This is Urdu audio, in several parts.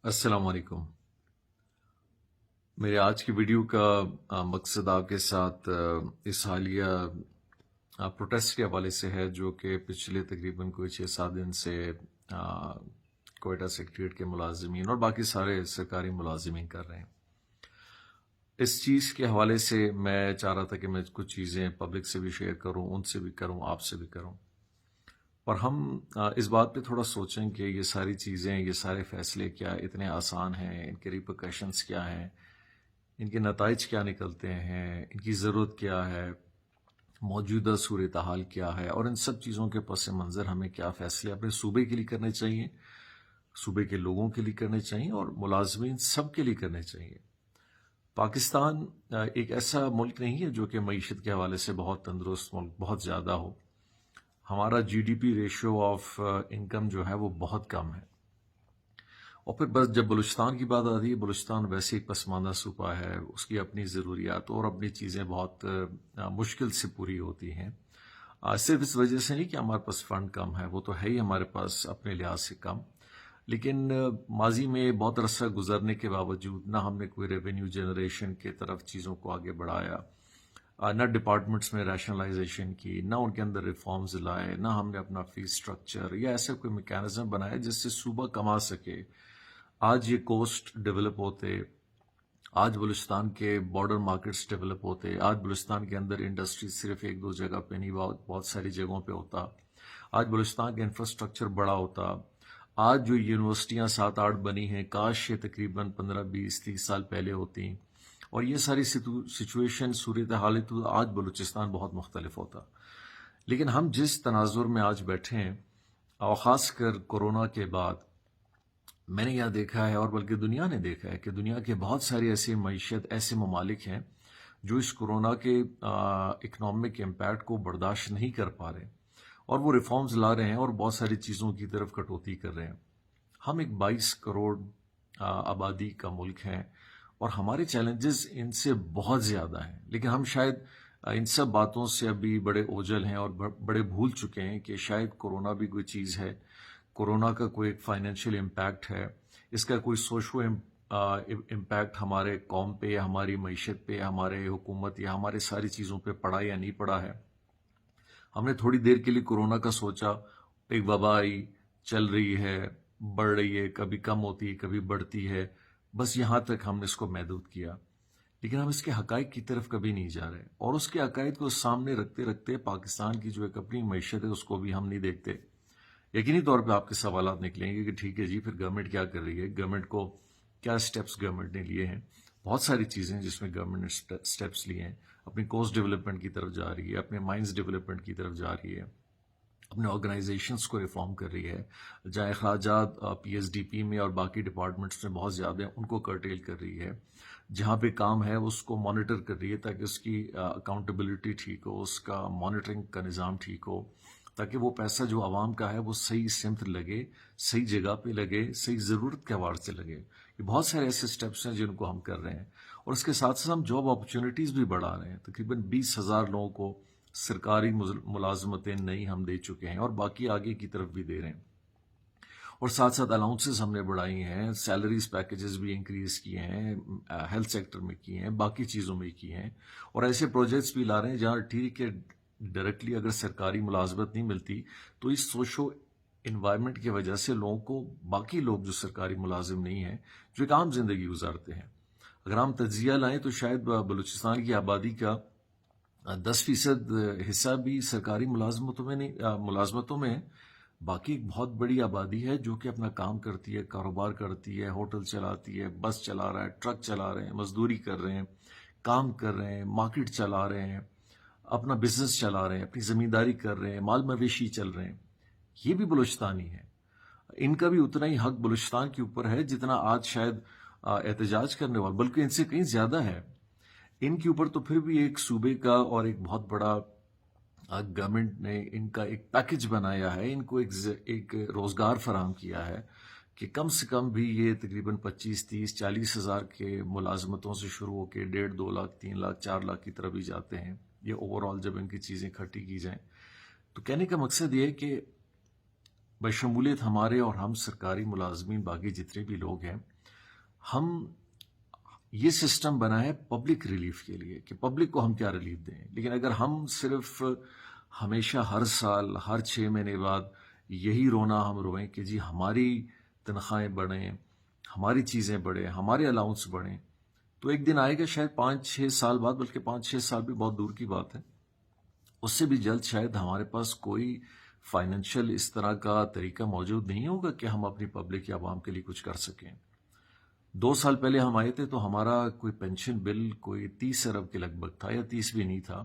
السلام علیکم۔ میرے آج کی ویڈیو کا مقصد آپ کے ساتھ اس حالیہ پروٹیسٹ کے حوالے سے ہے، جو کہ پچھلے تقریباً کوئی 6-7 دن سے کوئٹہ سیکریٹریٹ کے ملازمین اور باقی سارے سرکاری ملازمین کر رہے ہیں۔ اس چیز کے حوالے سے میں چاہ رہا تھا کہ میں کچھ چیزیں پبلک سے بھی شیئر کروں، ان سے بھی کروں، آپ سے بھی کروں، اور ہم اس بات پہ تھوڑا سوچیں کہ یہ ساری چیزیں، یہ سارے فیصلے کیا اتنے آسان ہیں، ان کے ریپرکشنز کیا ہیں، ان کے نتائج کیا نکلتے ہیں، ان کی ضرورت کیا ہے، موجودہ صورتحال کیا ہے، اور ان سب چیزوں کے پس منظر ہمیں کیا فیصلے اپنے صوبے کے لیے کرنے چاہیے، صوبے کے لوگوں کے لیے کرنے چاہیے، اور ملازمین سب کے لیے کرنے چاہیے۔ پاکستان ایک ایسا ملک نہیں ہے جو کہ معیشت کے حوالے سے بہت تندرست ملک، بہت زیادہ ہو۔ ہمارا G D P ratio of income جو ہے وہ بہت کم ہے، اور پھر بس جب بلوچستان کی بات آتی ہے، بلوچستان ویسے ایک پسماندہ صوبہ ہے، اس کی اپنی ضروریات اور اپنی چیزیں بہت مشکل سے پوری ہوتی ہیں، صرف اس وجہ سے نہیں کہ ہمارے پاس فنڈ کم ہے، وہ تو ہے ہی ہمارے پاس اپنے لحاظ سے کم، لیکن ماضی میں بہت عرصہ گزرنے کے باوجود نہ ہم نے کوئی ریونیو جنریشن کی طرف چیزوں کو آگے بڑھایا، نہ ڈپارٹمنٹس میں ریشنلائزیشن کی، نہ ان کے اندر ریفارمز لائے، نہ ہم نے اپنا فیس سٹرکچر یا ایسا کوئی میکینزم بنایا جس سے صوبہ کما سکے۔ آج یہ کوسٹ ڈیولپ ہوتے، آج بلوچستان کے بارڈر مارکیٹس ڈیولپ ہوتے، آج بلوچستان کے اندر انڈسٹری صرف 1-2 جگہ پہ نہیں، بہت ساری جگہوں پہ ہوتا، آج بلوچستان کا انفراسٹرکچر بڑا ہوتا، آج جو یونیورسٹیاں 7-8 بنی ہیں، کاش یہ تقریباً 15-20-30 سال پہلے ہوتی، اور یہ ساری سچویشن صورتحال تو آج بلوچستان بہت مختلف ہوتا۔ لیکن ہم جس تناظر میں آج بیٹھے ہیں، اور خاص کر کورونا کے بعد، میں نے یہ دیکھا ہے، اور بلکہ دنیا نے دیکھا ہے، کہ دنیا کے بہت سارے ایسے معیشت، ایسے ممالک ہیں جو اس کورونا کے اکنامک امپیکٹ کو برداشت نہیں کر پا رہے، اور وہ ریفارمز لا رہے ہیں اور بہت ساری چیزوں کی طرف کٹوتی کر رہے ہیں۔ ہم ایک 22 کروڑ آبادی کا ملک ہیں، اور ہمارے چیلنجز ان سے بہت زیادہ ہیں، لیکن ہم شاید ان سب باتوں سے ابھی بڑے اوجھل ہیں اور بڑے بھول چکے ہیں کہ شاید کورونا بھی کوئی چیز ہے، کورونا کا کوئی ایک فائنینشیل امپیکٹ ہے، اس کا کوئی سوشو امپیکٹ ہمارے قوم پہ یا ہماری معیشت پہ، ہمارے حکومت یا ہمارے ساری چیزوں پہ پڑا یا نہیں پڑا ہے۔ ہم نے تھوڑی دیر کے لیے کورونا کا سوچا، ایک وبا آئی، چل رہی ہے، بڑھ رہی ہے، کبھی کم ہوتی ہے، کبھی بڑھتی ہے، بس یہاں تک ہم نے اس کو محدود کیا، لیکن ہم اس کے حقائق کی طرف کبھی نہیں جا رہے، اور اس کے عقائد کو سامنے رکھتے رکھتے پاکستان کی جو ایک اپنی معیشت ہے اس کو بھی ہم نہیں دیکھتے۔ یقینی طور پہ آپ کے سوالات نکلیں گے کہ ٹھیک ہے جی، پھر گورنمنٹ کیا کر رہی ہے، گورنمنٹ کو کیا سٹیپس گورنمنٹ نے لیے ہیں؟ بہت ساری چیزیں جس میں گورنمنٹ نے سٹیپس لیے ہیں، اپنی کوسٹ ڈیولپمنٹ کی طرف جا رہی ہے، اپنے مائنز ڈیولپمنٹ کی طرف جا رہی ہے، اپنے آرگنائزیشنز کو ریفارم کر رہی ہے، جہاں اخراجات پی ایس ڈی پی میں اور باقی ڈپارٹمنٹس میں بہت زیادہ ہیں ان کو کرٹیل کر رہی ہے، جہاں پہ کام ہے اس کو مانیٹر کر رہی ہے تاکہ اس کی اکاؤنٹیبلٹی ٹھیک ہو، اس کا مانیٹرنگ کا نظام ٹھیک ہو، تاکہ وہ پیسہ جو عوام کا ہے وہ صحیح سمت لگے، صحیح جگہ پہ لگے، صحیح ضرورت کے اعتبار سے لگے۔ یہ بہت سارے ایسے سٹیپس ہیں جن کو ہم کر رہے ہیں، اور اس کے ساتھ ساتھ ہم جاب اپرچونٹیز بھی بڑھا رہے ہیں۔ تقریباً 20,000 لوگوں کو سرکاری ملازمتیں نئی ہم دے چکے ہیں، اور باقی آگے کی طرف بھی دے رہے ہیں، اور ساتھ ساتھ الاؤنسز ہم نے بڑھائی ہیں، سیلریز پیکیجز بھی انکریز کیے ہیں، ہیلتھ سیکٹر میں کیے ہیں، باقی چیزوں میں کیے ہیں، اور ایسے پروجیکٹس بھی لا رہے ہیں جہاں ٹھیک ہے ڈائریکٹلی اگر سرکاری ملازمت نہیں ملتی تو اس سوشو انوائرمنٹ کی وجہ سے لوگوں کو، باقی لوگ جو سرکاری ملازم نہیں ہیں، جو ایک عام زندگی گزارتے ہیں، اگر ہم تجزیہ لائیں تو شاید بلوچستان کی آبادی کا 10% حصہ بھی سرکاری ملازمتوں میں ہے، باقی ایک بہت بڑی آبادی ہے جو کہ اپنا کام کرتی ہے، کاروبار کرتی ہے، ہوٹل چلاتی ہے، بس چلا رہا ہے، ٹرک چلا رہے ہیں، مزدوری کر رہے ہیں، کام کر رہے ہیں، مارکیٹ چلا رہے ہیں، اپنا بزنس چلا رہے ہیں، اپنی زمینداری کر رہے ہیں، مال مویشی چل رہے ہیں، یہ بھی بلوچستانی ہے۔ ان کا بھی اتنا ہی حق بلوچستان کے اوپر ہے جتنا آج شاید احتجاج کرنے والا، بلکہ ان سے کہیں زیادہ ہے۔ ان کے اوپر تو پھر بھی ایک صوبے کا اور ایک بہت بڑا گورنمنٹ نے ان کا ایک پیکج بنایا ہے، ان کو ایک روزگار فراہم کیا ہے کہ کم سے کم بھی یہ تقریباً 25-30-40 ہزار کے ملازمتوں سے شروع ہو کے 1.5, 2 لاکھ، 3 لاکھ، 4 لاکھ کی طرف بھی جاتے ہیں، یہ اوور آل جب ان کی چیزیں اکٹھی کی جائیں۔ تو کہنے کا مقصد یہ ہے کہ بشمولیت ہمارے اور ہم سرکاری ملازمین باقی جتنے بھی لوگ ہیں، ہم یہ سسٹم بنا ہے پبلک ریلیف کے لیے کہ پبلک کو ہم کیا ریلیف دیں، لیکن اگر ہم صرف ہمیشہ ہر سال ہر 6 مہینے بعد یہی رونا ہم روئیں کہ جی ہماری تنخواہیں بڑھیں، ہماری چیزیں بڑھیں، ہمارے الاؤنس بڑھیں، تو ایک دن آئے گا شاید 5-6 سال بعد، بلکہ 5-6 سال بھی بہت دور کی بات ہے، اس سے بھی جلد شاید ہمارے پاس کوئی فائنینشیل اس طرح کا طریقہ موجود نہیں ہوگا کہ ہم اپنی پبلک یا عوام کے لیے کچھ کر سکیں۔ 2 سال پہلے ہم آئے تھے تو ہمارا کوئی پینشن بل کوئی 30 ارب کے لگ بھگ تھا، یا 30 بھی نہیں تھا۔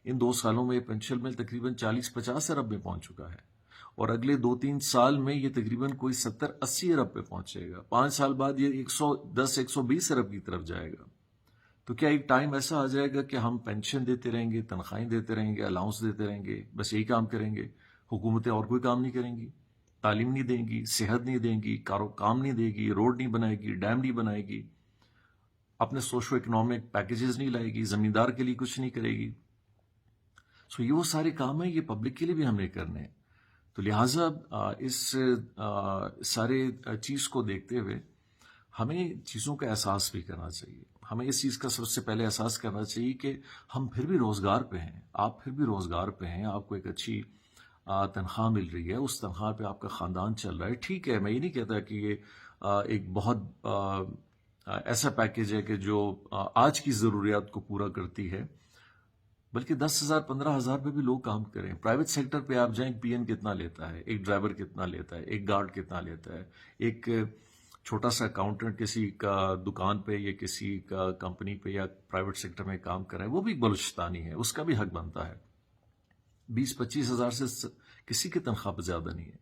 ان 2 سالوں میں یہ پینشن بل تقریباً 40-50 ارب میں پہنچ چکا ہے، اور اگلے 2-3 سال میں یہ تقریباً کوئی 70-80 ارب پہ پہنچے گا۔ 5 سال بعد یہ 110-120 ارب کی طرف جائے گا۔ تو کیا ایک ٹائم ایسا آ جائے گا کہ ہم پینشن دیتے رہیں گے، تنخواہیں دیتے رہیں گے، الاؤنس دیتے رہیں گے، بس یہی کام کریں گے، حکومتیں اور کوئی کام نہیں کریں گی، تعلیم نہیں دیں گی، صحت نہیں دیں گی، کام نہیں دے گی، روڈ نہیں بنائے گی، ڈیم نہیں بنائے گی، اپنے سوشو اکنامک پیکیجز نہیں لائے گی، زمیندار کے لیے کچھ نہیں کرے گی؟ سو یہ وہ سارے کام ہیں، یہ پبلک کے لیے بھی ہم نے کرنے ہیں۔ تو لہٰذا اس سارے چیز کو دیکھتے ہوئے ہمیں چیزوں کا احساس بھی کرنا چاہیے۔ ہمیں اس چیز کا سب سے پہلے احساس کرنا چاہیے کہ ہم پھر بھی روزگار پہ ہیں، آپ پھر بھی روزگار پہ ہیں، آپ کو ایک اچھی تنخواہ مل رہی ہے، اس تنخواہ پہ آپ کا خاندان چل رہا ہے، ٹھیک ہے، میں یہ نہیں کہتا کہ یہ ایک بہت ایسا پیکیج ہے کہ جو آج کی ضروریات کو پورا کرتی ہے، بلکہ 10,000-15,000 پہ بھی لوگ کام کریں۔ پرائیویٹ سیکٹر پہ آپ جائیں، پی این کتنا لیتا ہے، ایک ڈرائیور کتنا لیتا ہے، ایک گارڈ کتنا لیتا ہے، ایک چھوٹا سا اکاؤنٹنٹ کسی کا دکان پہ یا کسی کا کمپنی پہ یا پرائیویٹ سیکٹر میں کام کر رہا ہے، وہ بھی بلوچستانی ہے، اس کا بھی حق بنتا ہے۔ 20-25 ہزار سے کسی کی تنخواہ پہ زیادہ نہیں ہے،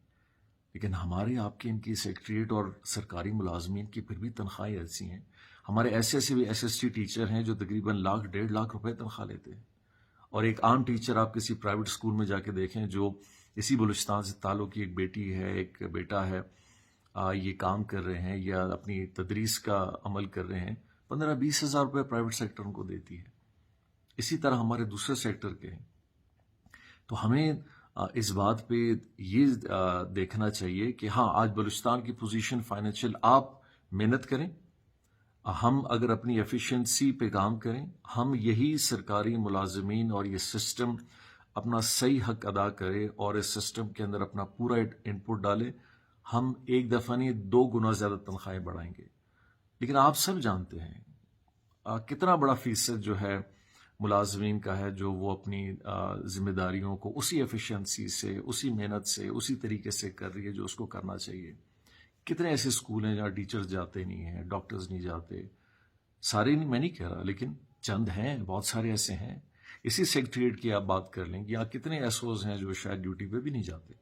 لیکن ہمارے آپ کے ان کی سیکریٹریٹ اور سرکاری ملازمین کی پھر بھی تنخواہیں ایسی ہیں۔ ہمارے ایسے بھی SST ٹیچر ہیں جو تقریباً 1,00,000-1.5 لاکھ روپے تنخواہ لیتے ہیں، اور ایک عام ٹیچر آپ کسی پرائیویٹ اسکول میں جا کے دیکھیں جو اسی بلوچستان سے تعلق کی ایک بیٹی ہے، ایک بیٹا ہے، یہ کام کر رہے ہیں یا اپنی تدریس کا عمل کر رہے ہیں، 15-20 ہزار روپے پرائیویٹ سیکٹر ان کو دیتی ہے۔ اسی طرح ہمارے دوسرے سیکٹر کے ہیں۔ تو ہمیں اس بات پہ یہ دیکھنا چاہیے کہ ہاں آج بلوچستان کی پوزیشن فائنینشیل، آپ محنت کریں، ہم اگر اپنی ایفیشنسی پہ کام کریں، ہم یہی سرکاری ملازمین اور یہ سسٹم اپنا صحیح حق ادا کرے اور اس سسٹم کے اندر اپنا پورا انپٹ ڈالے، ہم ایک دفعہ نہیں 2 گنا زیادہ تنخواہیں بڑھائیں گے۔ لیکن آپ سب جانتے ہیں کتنا بڑا فیصد جو ہے ملازمین کا ہے جو وہ اپنی ذمہ داریوں کو اسی ایفیشنسی سے، اسی محنت سے، اسی طریقے سے کر رہی ہے جو اس کو کرنا چاہیے۔ کتنے ایسے اسکول ہیں جہاں ٹیچرز جاتے نہیں ہیں، ڈاکٹرز نہیں جاتے، سارے نہیں، میں نہیں کہہ رہا، لیکن چند ہیں، بہت سارے ایسے ہیں۔ اسی سیکریٹریٹ کی آپ بات کر لیں، یا کتنے ایسوز ہیں جو شاید ڈیوٹی پہ بھی نہیں جاتے،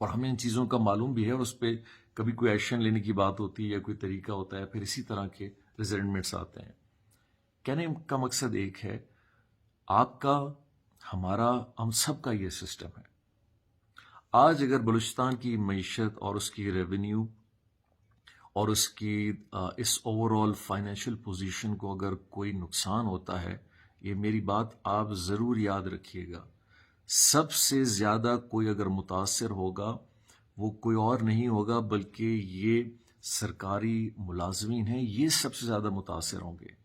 اور ہمیں ان چیزوں کا معلوم بھی ہے، اور اس پہ کبھی کوئی ایکشن لینے کی بات ہوتی ہے یا کوئی طریقہ ہوتا ہے، پھر اسی طرح کے ریزنٹمنٹس آتے ہیں۔ کہنے کا مقصد ایک ہے، آپ کا، ہمارا، ہم سب کا یہ سسٹم ہے۔ آج اگر بلوچستان کی معیشت اور اس کی ریونیو اور اس کی اس اوور آل فائنینشیل پوزیشن کو اگر کوئی نقصان ہوتا ہے، یہ میری بات آپ ضرور یاد رکھیے گا، سب سے زیادہ کوئی اگر متاثر ہوگا وہ کوئی اور نہیں ہوگا بلکہ یہ سرکاری ملازمین ہیں، یہ سب سے زیادہ متاثر ہوں گے۔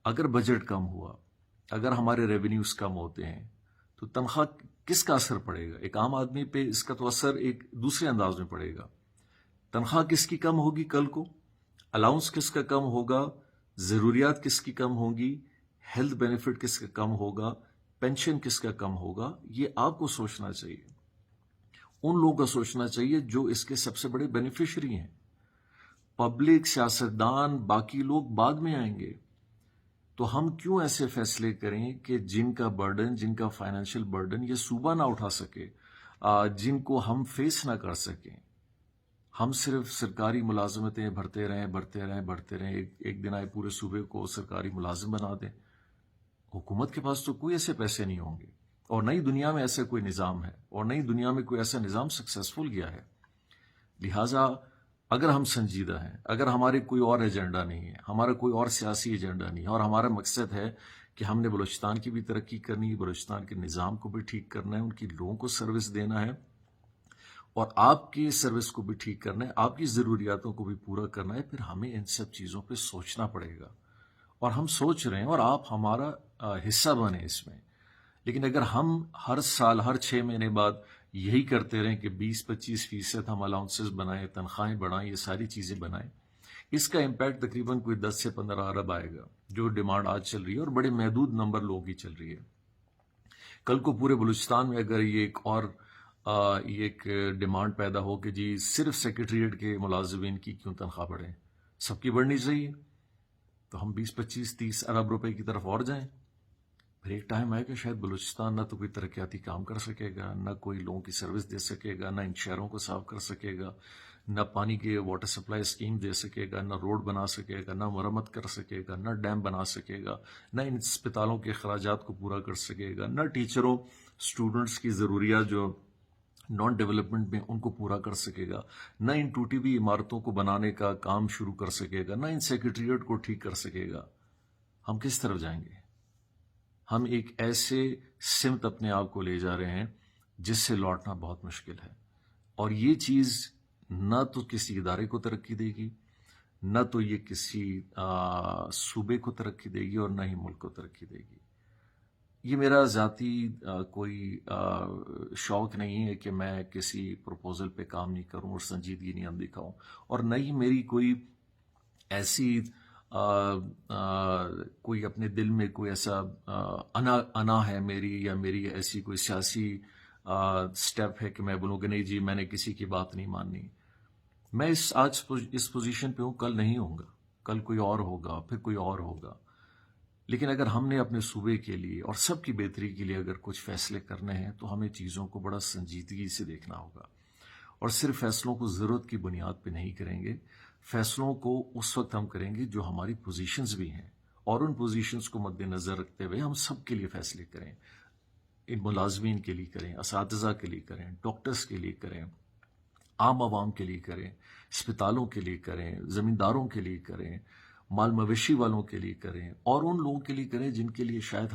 اگر بجٹ کم ہوا، اگر ہمارے ریونیوز کم ہوتے ہیں، تو تنخواہ کس کا اثر پڑے گا؟ ایک عام آدمی پہ اس کا تو اثر ایک دوسرے انداز میں پڑے گا۔ تنخواہ کس کی کم ہوگی کل کو؟ الاؤنس کس کا کم ہوگا؟ ضروریات کس کی کم ہوں گی؟ ہیلتھ بینیفٹ کس کا کم ہوگا؟ پینشن کس کا کم ہوگا؟ یہ آپ کو سوچنا چاہیے، ان لوگوں کا سوچنا چاہیے جو اس کے سب سے بڑے بینیفیشری ہیں۔ پبلک، سیاستدان، باقی لوگ بعد میں آئیں گے۔ تو ہم کیوں ایسے فیصلے کریں کہ جن کا برڈن، جن کا فائنینشیل برڈن یہ صوبہ نہ اٹھا سکے، جن کو ہم فیس نہ کر سکیں، ہم صرف سرکاری ملازمتیں بھرتے رہیں، ایک دن آئے پورے صوبے کو سرکاری ملازم بنا دیں۔ حکومت کے پاس تو کوئی ایسے پیسے نہیں ہوں گے، اور نئی دنیا میں ایسا کوئی نظام ہے، اور نئی دنیا میں کوئی ایسا نظام سکسیسفل گیا ہے۔ لہٰذا اگر ہم سنجیدہ ہیں، اگر ہمارے کوئی اور ایجنڈا نہیں ہے، ہمارا کوئی اور سیاسی ایجنڈا نہیں ہے، اور ہمارا مقصد ہے کہ ہم نے بلوچستان کی بھی ترقی کرنی ہے، بلوچستان کے نظام کو بھی ٹھیک کرنا ہے، ان کی لوگوں کو سروس دینا ہے، اور آپ کی سروس کو بھی ٹھیک کرنا ہے، آپ کی ضروریاتوں کو بھی پورا کرنا ہے، پھر ہمیں ان سب چیزوں پہ سوچنا پڑے گا، اور ہم سوچ رہے ہیں، اور آپ ہمارا حصہ بنیں اس میں۔ لیکن اگر ہم ہر سال ہر 6 مہینے بعد یہی کرتے رہیں کہ 20-25% ہم الاؤنسز بنائیں، تنخواہیں بڑھائیں، یہ ساری چیزیں بنائیں، اس کا امپیکٹ تقریباً کوئی 10 سے 15 ارب آئے گا، جو ڈیمانڈ آج چل رہی ہے، اور بڑے محدود نمبر لوگوں کی چل رہی ہے۔ کل کو پورے بلوچستان میں اگر یہ ایک ڈیمانڈ پیدا ہو کہ جی صرف سیکریٹریٹ کے ملازمین کی کیوں تنخواہ بڑھیں، سب کی بڑھنی چاہیے، تو ہم 20-25-30 ارب روپے کی طرف اور جائیں۔ پھر ایک ٹائم آئے کہ شاید بلوچستان نہ تو کوئی ترقیاتی کام کر سکے گا، نہ کوئی لوگوں کی سروس دے سکے گا، نہ ان شہروں کو صاف کر سکے گا، نہ پانی کے واٹر سپلائی اسکیم دے سکے گا، نہ روڈ بنا سکے گا، نہ مرمت کر سکے گا، نہ ڈیم بنا سکے گا، نہ ان اسپتالوں کے اخراجات کو پورا کر سکے گا، نہ ٹیچروں اسٹوڈنٹس کی ضروریات جو نان ڈیولپمنٹ میں ان کو پورا کر سکے گا، نہ ان ٹوٹی ہوئی عمارتوں کو بنانے کا کام شروع کر سکے گا، نہ ان سیکریٹریٹ کو ٹھیک کر سکے گا۔ ہم کس طرف جائیں گے؟ ہم ایک ایسے سمت اپنے آپ کو لے جا رہے ہیں جس سے لوٹنا بہت مشکل ہے، اور یہ چیز نہ تو کسی ادارے کو ترقی دے گی، نہ تو یہ کسی صوبے کو ترقی دے گی، اور نہ ہی ملک کو ترقی دے گی۔ یہ میرا ذاتی کوئی شوق نہیں ہے کہ میں کسی پروپوزل پہ کام نہیں کروں اور سنجیدگی نہیں دکھاؤں، اور نہ ہی میری کوئی ایسی کوئی اپنے دل میں کوئی ایسا انا ہے میری، یا میری ایسی کوئی سیاسی سٹیپ ہے کہ میں بولوں کہ نہیں جی میں نے کسی کی بات نہیں ماننی۔ میں آج اس پوزیشن پہ ہوں، کل نہیں ہوں گا، کل کوئی اور ہوگا، پھر کوئی اور ہوگا۔ لیکن اگر ہم نے اپنے صوبے کے لیے اور سب کی بہتری کے لیے اگر کچھ فیصلے کرنے ہیں تو ہمیں چیزوں کو بڑا سنجیدگی سے دیکھنا ہوگا، اور صرف فیصلوں کو ضرورت کی بنیاد پہ نہیں کریں گے، فیصلوں کو اس وقت ہم کریں گے جو ہماری پوزیشنز بھی ہیں، اور ان پوزیشنز کو مد نظر رکھتے ہوئے ہم سب کے لیے فیصلے کریں، ان ملازمین کے لیے کریں، اساتذہ کے لیے کریں، ڈاکٹرز کے لیے کریں، عام عوام کے لیے کریں، اسپتالوں کے لیے کریں، زمینداروں کے لیے کریں، مال مویشی والوں کے لیے کریں، اور ان لوگوں کے لیے کریں جن کے لیے شاید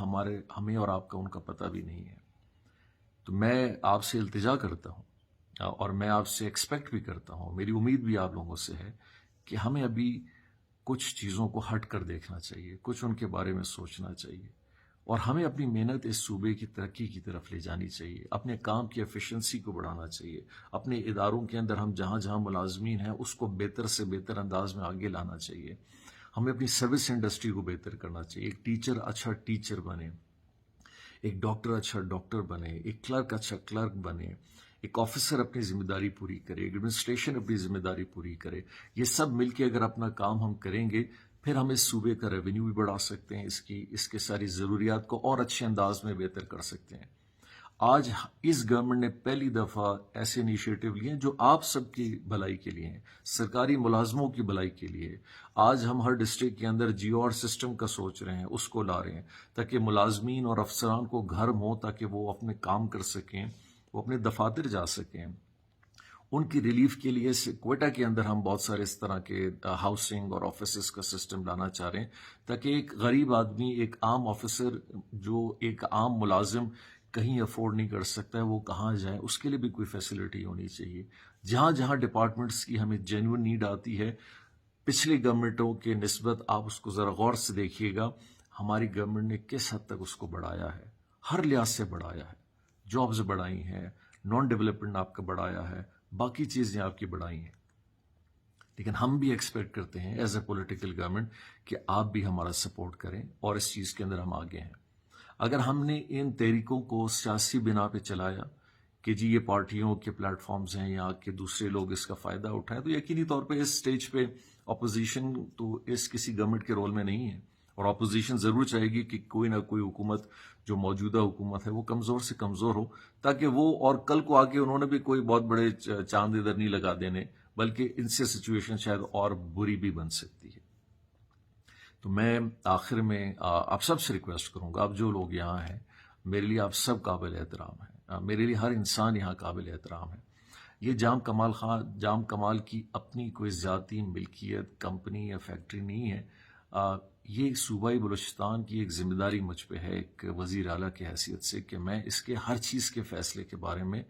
ہمیں اور آپ کا ان کا پتہ بھی نہیں ہے۔ تو میں آپ سے التجا کرتا ہوں، اور میں آپ سے ایکسپیکٹ بھی کرتا ہوں، میری امید بھی آپ لوگوں سے ہے کہ ہمیں ابھی کچھ چیزوں کو ہٹ کر دیکھنا چاہیے، کچھ ان کے بارے میں سوچنا چاہیے، اور ہمیں اپنی محنت اس صوبے کی ترقی کی طرف لے جانی چاہیے، اپنے کام کی ایفیشنسی کو بڑھانا چاہیے، اپنے اداروں کے اندر ہم جہاں جہاں ملازمین ہیں اس کو بہتر سے بہتر انداز میں آگے لانا چاہیے، ہمیں اپنی سروس انڈسٹری کو بہتر کرنا چاہیے، ایک ٹیچر اچھا ٹیچر بنے، ایک ڈاکٹر اچھا ڈاکٹر بنے، ایک کلرک اچھا کلرک بنے، ایک آفیسر اپنی ذمہ داری پوری کرے، ایک ایڈمنسٹریشن اپنی ذمہ داری پوری کرے۔ یہ سب مل کے اگر اپنا کام ہم کریں گے، پھر ہم اس صوبے کا ریونیو بھی بڑھا سکتے ہیں، اس کے ساری ضروریات کو اور اچھے انداز میں بہتر کر سکتے ہیں۔ آج اس گورنمنٹ نے پہلی دفعہ ایسے انیشیٹو لیے ہیں جو آپ سب کی بھلائی کے لیے ہیں، سرکاری ملازموں کی بھلائی کے لیے۔ آج ہم ہر ڈسٹرکٹ کے اندر جیو آر سسٹم کا سوچ رہے ہیں، اس کو لا رہے ہیں تاکہ ملازمین اور افسران کو گھر ہوں، تاکہ وہ اپنے کام کر سکیں، وہ اپنے دفاتر جا سکیں۔ ان کی ریلیف کے لیے کوئٹہ کے اندر ہم بہت سارے اس طرح کے ہاؤسنگ اور آفیسز کا سسٹم لانا چاہ رہے ہیں، تاکہ ایک غریب آدمی، ایک عام آفیسر، جو ایک عام ملازم کہیں افورڈ نہیں کر سکتا ہے، وہ کہاں جائے، اس کے لیے بھی کوئی فیسلٹی ہونی چاہیے۔ جہاں جہاں ڈپارٹمنٹس کی ہمیں جینوئن نیڈ آتی ہے، پچھلی گورنمنٹوں کے نسبت آپ اس کو ذرا غور سے دیکھیے گا، ہماری گورنمنٹ نے کس حد تک اس کو بڑھایا ہے، ہر لحاظ سے بڑھایا ہے، جابز بڑھائی ہیں، نان ڈیولپمنٹ آپ کا بڑھایا ہے، باقی چیزیں آپ کی بڑھائی ہیں۔ لیکن ہم بھی ایکسپیکٹ کرتے ہیں ایز اے پولیٹیکل گورنمنٹ کہ آپ بھی ہمارا سپورٹ کریں، اور اس چیز کے اندر ہم آگے ہیں۔ اگر ہم نے ان تحریکوں کو سیاسی بنا پہ چلایا کہ جی یہ پارٹیوں کے پلیٹ فارمز ہیں یا کہ دوسرے لوگ اس کا فائدہ اٹھائیں، تو یقینی طور پہ اس سٹیج پہ اپوزیشن تو اس کسی گورنمنٹ کے رول میں نہیں ہے، اور اپوزیشن ضرور چاہے گی کہ کوئی نہ کوئی حکومت، جو موجودہ حکومت ہے، وہ کمزور سے کمزور ہو، تاکہ وہ، اور کل کو آگے انہوں نے بھی کوئی بہت بڑے چاند ادھر نہیں لگا دینے، بلکہ ان سے سچویشن شاید اور بری بھی بن سکتی ہے۔ تو میں آخر میں آپ سب سے ریکویسٹ کروں گا، آپ جو لوگ یہاں ہیں، میرے لیے آپ سب قابل احترام ہیں، میرے لیے ہر انسان یہاں قابل احترام ہے۔ یہ جام کمال کی اپنی کوئی ذاتی ملکیت، کمپنی یا فیکٹری نہیں ہے، یہ صوبائی بلوچستان کی ایک ذمہ داری مجھ پہ ہے، ایک وزیر اعلیٰ کی حیثیت سے، کہ میں اس کے ہر چیز کے فیصلے کے بارے میں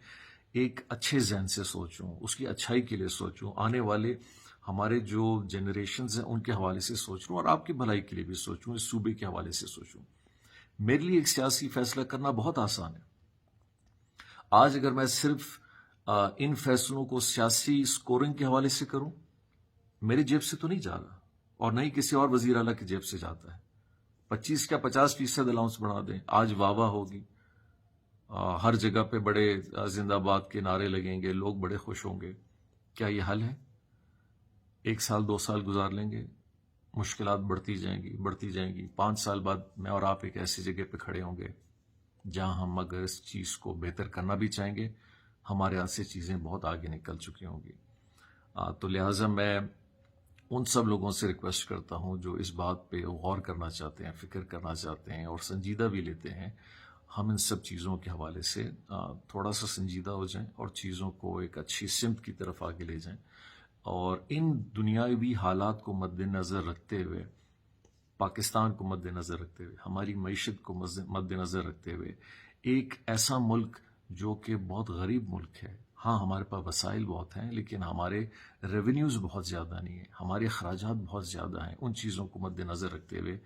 ایک اچھے ذہن سے سوچوں، اس کی اچھائی کے لیے سوچوں، آنے والے ہمارے جو جنریشنز ہیں ان کے حوالے سے سوچ رہا ہوں، اور آپ کی بھلائی کے لیے بھی سوچوں، اس صوبے کے حوالے سے سوچوں۔ میرے لیے ایک سیاسی فیصلہ کرنا بہت آسان ہے۔ آج اگر میں صرف ان فیصلوں کو سیاسی سکورنگ کے حوالے سے کروں، میری جیب سے تو نہیں جا رہا، اور نہ ہی کسی اور وزیر اعلیٰ کی جیب سے جاتا ہے۔ 25 کا 50% الاؤنس بڑھا دیں، آج واہ واہ ہوگی، ہر جگہ پہ بڑے زندہ باد کے نعرے لگیں گے، لوگ بڑے خوش ہوں گے۔ کیا یہ حل ہے؟ 1 سال 2 سال گزار لیں گے، مشکلات بڑھتی جائیں گی بڑھتی جائیں گی، 5 سال بعد میں اور آپ ایک ایسی جگہ پہ کھڑے ہوں گے جہاں ہم اگر اس چیز کو بہتر کرنا بھی چاہیں گے، ہمارے ہاتھ سے چیزیں بہت آگے نکل چکی ہوں گی۔ تو لہٰذا میں ان سب لوگوں سے ریکویسٹ کرتا ہوں جو اس بات پہ غور کرنا چاہتے ہیں، فکر کرنا چاہتے ہیں اور سنجیدہ بھی لیتے ہیں، ہم ان سب چیزوں کے حوالے سے تھوڑا سا سنجیدہ ہو جائیں اور چیزوں کو ایک اچھی سمت کی طرف آگے لے جائیں، اور ان دنیاوی حالات کو مد نظر رکھتے ہوئے، پاکستان کو مد نظر رکھتے ہوئے، ہماری معیشت کو مد نظر رکھتے ہوئے، ایک ایسا ملک جو کہ بہت غریب ملک ہے، ہاں ہمارے پاس وسائل بہت ہیں لیکن ہمارے ریونیوز بہت زیادہ نہیں ہیں، ہمارے اخراجات بہت زیادہ ہیں، ان چیزوں کو مد نظر رکھتے ہوئے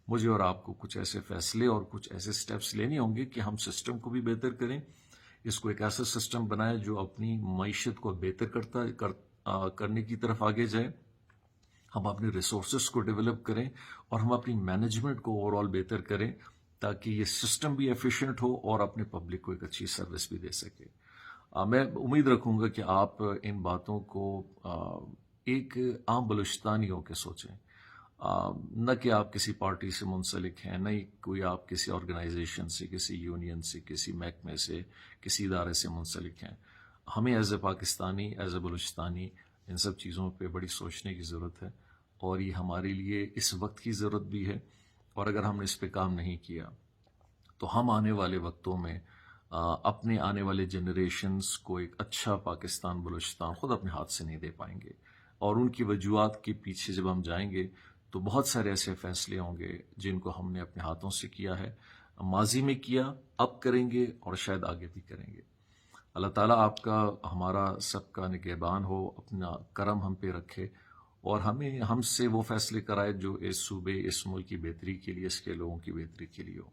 مجھے اور آپ کو کچھ ایسے فیصلے اور کچھ ایسے سٹیپس لینے ہوں گے کہ ہم سسٹم کو بھی بہتر کریں، اس کو ایک ایسا سسٹم بنائیں جو اپنی معیشت کو بہتر کرنے کی طرف آگے جائے، ہم اپنے ریسورسز کو ڈیولپ کریں اور ہم اپنی مینجمنٹ کو اوور آل بہتر کریں تاکہ یہ سسٹم بھی ایفیشینٹ ہو اور اپنے پبلک کو ایک اچھی سروس بھی دے سکے۔ میں امید رکھوں گا کہ آپ ان باتوں کو ایک عام بلوچستانیوں کے سوچیں، نہ کہ آپ کسی پارٹی سے منسلک ہیں، نہ ہی کوئی آپ کسی آرگنائزیشن سے، کسی یونین سے، کسی محکمے سے، کسی ادارے سے منسلک ہیں۔ ہمیں as a Pakistani, as a Balochistani ان سب چیزوں پہ بڑی سوچنے کی ضرورت ہے، اور یہ ہمارے لیے اس وقت کی ضرورت بھی ہے، اور اگر ہم نے اس پہ کام نہیں کیا تو ہم آنے والے وقتوں میں اپنے آنے والے جنریشنز کو ایک اچھا پاکستان، بلوچستان خود اپنے ہاتھ سے نہیں دے پائیں گے، اور ان کی وجوہات کے پیچھے جب ہم جائیں گے تو بہت سارے ایسے فیصلے ہوں گے جن کو ہم نے اپنے ہاتھوں سے کیا ہے، ماضی میں کیا، اب کریں گے اور شاید آگے بھی کریں گے۔ اللہ تعالیٰ آپ کا، ہمارا سب کا نگہبان ہو، اپنا کرم ہم پہ رکھے، اور ہم سے وہ فیصلے کرائے جو اس صوبے، اس ملک کی بہتری کے لیے، اس کے لوگوں کی بہتری کے لیے ہو۔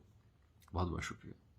بہت بہت شکریہ۔